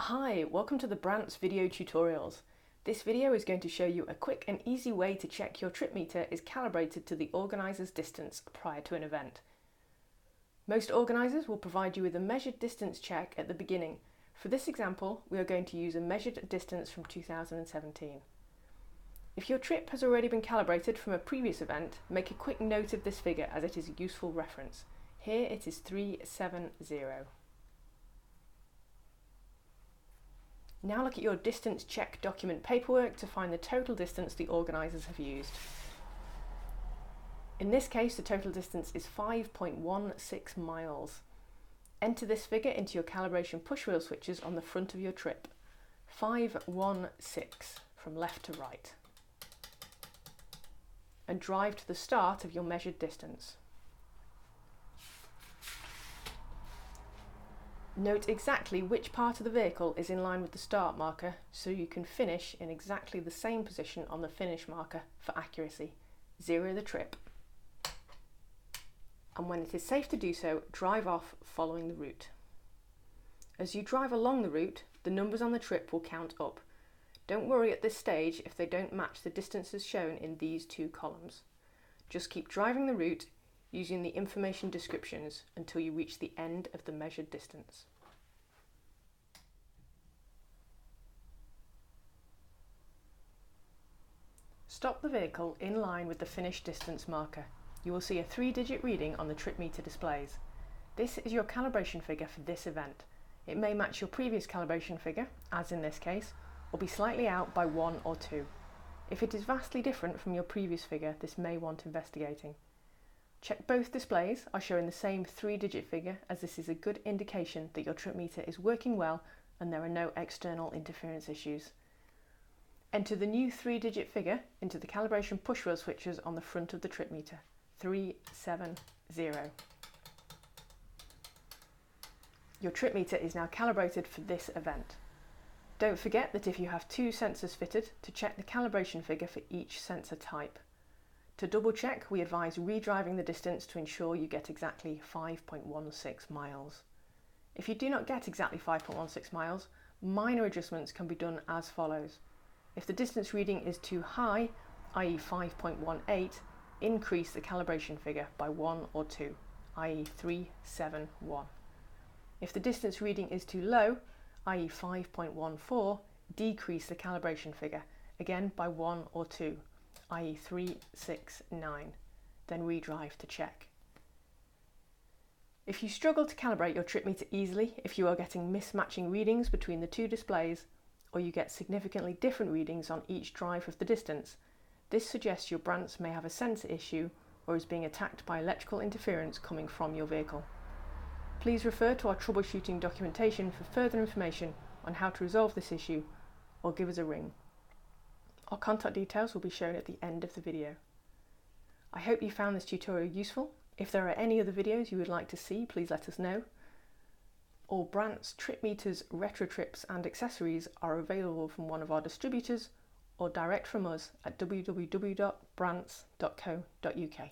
Hi, welcome to the Brantz video tutorials. This video is going to show you a quick and easy way to check your trip meter is calibrated to the organizer's distance prior to an event. Most organizers will provide you with a measured distance check at the beginning. For this example, we are going to use a measured distance from 2017. If your trip has already been calibrated from a previous event, make a quick note of this figure as it is a useful reference. Here it is 370. Now look at your distance check document paperwork to find the total distance the organisers have used. In this case, the total distance is 5.16 miles. Enter this figure into your calibration push wheel switches on the front of your trip. 516 from left to right. And drive to the start of your measured distance. Note exactly which part of the vehicle is in line with the start marker so you can finish in exactly the same position on the finish marker for accuracy. Zero the trip. And when it is safe to do so, drive off following the route. As you drive along the route, the numbers on the trip will count up. Don't worry at this stage if they don't match the distances shown in these two columns. Just keep driving the route using the information descriptions until you reach the end of the measured distance. Stop the vehicle in line with the finished distance marker. You will see a 3-digit reading on the trip meter displays. This is your calibration figure for this event. It may match your previous calibration figure, as in this case, or be slightly out by 1 or 2. If it is vastly different from your previous figure, this may want investigating. Check both displays are showing the same 3-digit figure, as this is a good indication that your trip meter is working well and there are no external interference issues. Enter the new 3-digit figure into the calibration push wheel switches on the front of the trip meter. 370. Your trip meter is now calibrated for this event. Don't forget that if you have 2 sensors fitted, to check the calibration figure for each sensor type. To double check, we advise redriving the distance to ensure you get exactly 5.16 miles. If you do not get exactly 5.16 miles, minor adjustments can be done as follows. If the distance reading is too high, i.e. 5.18, increase the calibration figure by 1 or 2, i.e. 371. If the distance reading is too low, i.e. 5.14, decrease the calibration figure, again by 1 or 2, i.e. 369, then redrive to check. If you struggle to calibrate your trip meter easily, if you are getting mismatching readings between the two displays, or you get significantly different readings on each drive of the distance, this suggests your Brantz may have a sensor issue or is being attacked by electrical interference coming from your vehicle. Please refer to our troubleshooting documentation for further information on how to resolve this issue, or give us a ring. Our contact details will be shown at the end of the video. I hope you found this tutorial useful. If there are any other videos you would like to see, please let us know. All Brantz Tripmeters, retro trips and accessories are available from one of our distributors or direct from us at www.brantz.co.uk.